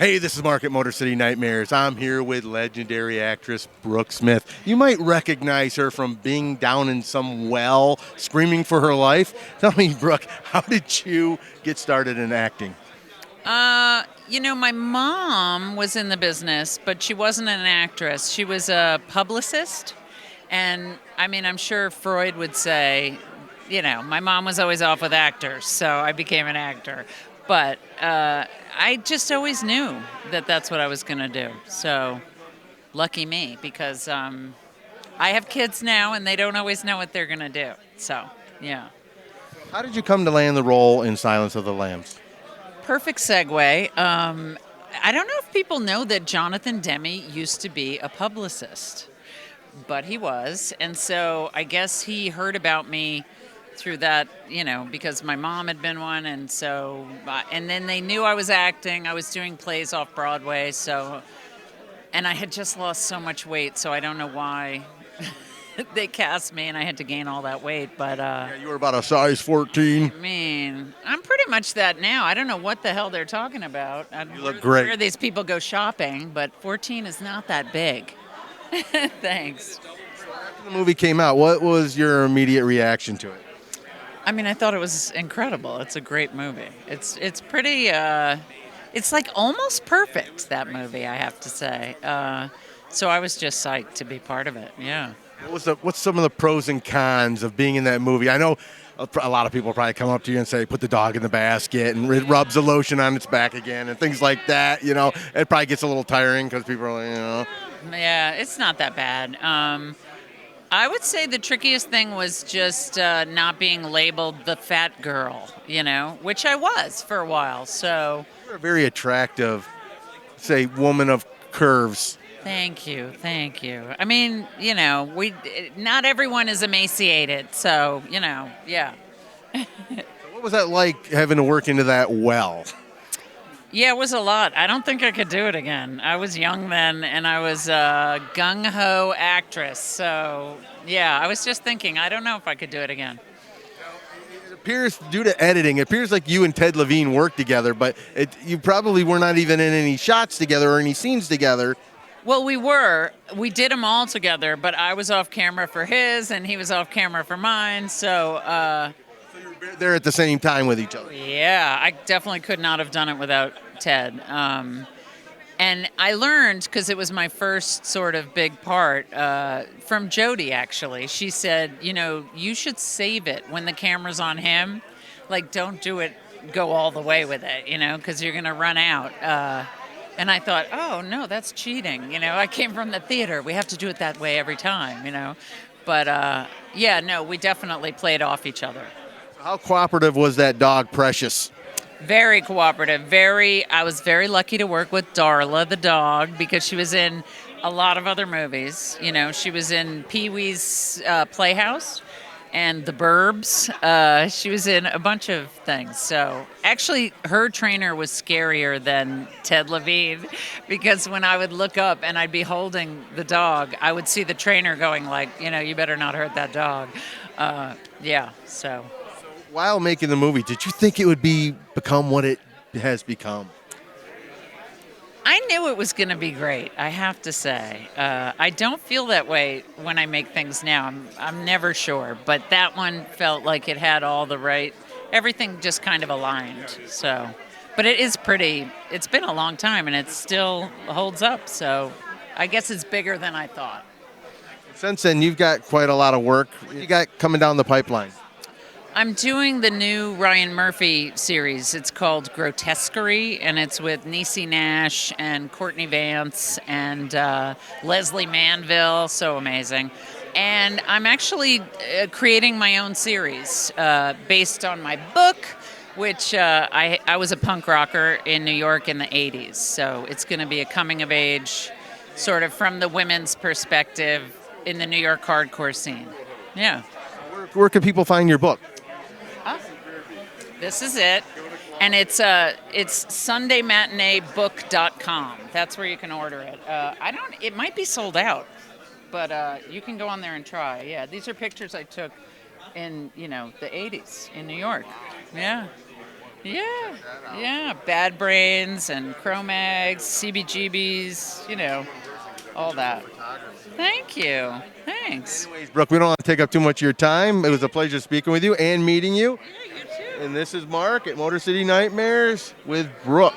Hey, this is Mark at Motor City Nightmares. I'm here with legendary actress Brooke Smith. You might recognize her from being down in some well, screaming for her life. Tell me, Brooke, how did you get started in acting? My mom was in the business, but she wasn't an actress. She was a publicist. And I mean, I'm sure Freud would say, my mom was always off with actors, so I became an actor. But I just always knew that that's what I was going to do. So lucky me, because I have kids now and they don't always know what they're going to do. So, yeah. How did you come to land the role in Silence of the Lambs? Perfect segue. I don't know if people know that Jonathan Demme used to be a publicist, but he was. And so I guess he heard about me through that, because my mom had been one. And so, and then they knew I was acting. I was doing plays off Broadway. And I had just lost so much weight. So I don't know why they cast me and I had to gain all that weight. But Yeah, you were about a size 14. I mean, I'm pretty much that now. I don't know what the hell they're talking about. You look great. Where these people go shopping, but 14 is not that big. Thanks. After the movie came out, what was your immediate reaction to it? I mean, I thought it was incredible. It's a great movie. It's pretty. It's like almost perfect, that movie, I have to say. So I was just psyched to be part of it. Yeah. What's some of the pros and cons of being in that movie? I know a lot of people probably come up to you and say, put the dog in the basket, and it rubs the lotion on its back again, and things like that. It probably gets a little tiring because people are like, Yeah, it's not that bad. I would say the trickiest thing was just not being labeled the fat girl, which I was for a while. So You're a very attractive, say, woman of curves. Thank you. I mean, not everyone is emaciated, so, yeah. What was that like having to work into that well? Yeah, it was a lot. I don't think I could do it again. I was young then, and I was a gung-ho actress, so, yeah, I was just thinking, I don't know if I could do it again. It appears, due to editing, it appears like you and Ted Levine worked together, but you probably were not even in any shots together or any scenes together. Well, we were. We did them all together, but I was off camera for his, and he was off camera for mine. So, So you were there at the same time with each other. yeah, I definitely could not have done it without Ted. And I learned, because it was my first sort of big part, from Jodie, actually. She said, you should save it when the camera's on him. Like, don't go all the way with it, because you're going to run out. And I thought, oh, no, that's cheating. I came from the theater. We have to do it that way every time, But, yeah, no, we definitely played off each other. How cooperative was that dog, Precious? Very cooperative. I was very lucky to work with Darla, the dog, because she was in a lot of other movies. She was in Pee-wee's Playhouse and The Burbs. She was in a bunch of things. So actually, her trainer was scarier than Ted Levine, because when I would look up and I'd be holding the dog, I would see the trainer going like, you better not hurt that dog. Yeah, so. While making the movie, did you think it would become what it has become? I knew it was going to be great, I have to say. I don't feel that way when I make things now. I'm never sure. But that one felt like it had all the right, everything just kind of aligned. So, but it's been a long time and it still holds up. So I guess it's bigger than I thought. Since then, you've got quite a lot of work you got coming down the pipeline. I'm doing the new Ryan Murphy series. It's called Grotesquerie, and it's with Niecy Nash and Courtney Vance and Leslie Manville. So amazing. And I'm actually creating my own series based on my book, which I was a punk rocker in New York in the 80s. So it's going to be a coming of age, sort of from the women's perspective in the New York hardcore scene. Yeah. Where can people find your book? This is it. And it's sundaymatineebook.com. That's where you can order it. It might be sold out, but you can go on there and try. Yeah, these are pictures I took in, the 80s in New York. Yeah. Yeah, yeah. Bad Brains and Cro-Mags, CBGBs, all that. Thank you. Thanks. Anyways, Brooke, we don't want to take up too much of your time. It was a pleasure speaking with you and meeting you. Yeah, you too. And this is Mark at Motor City Nightmares with Brooke.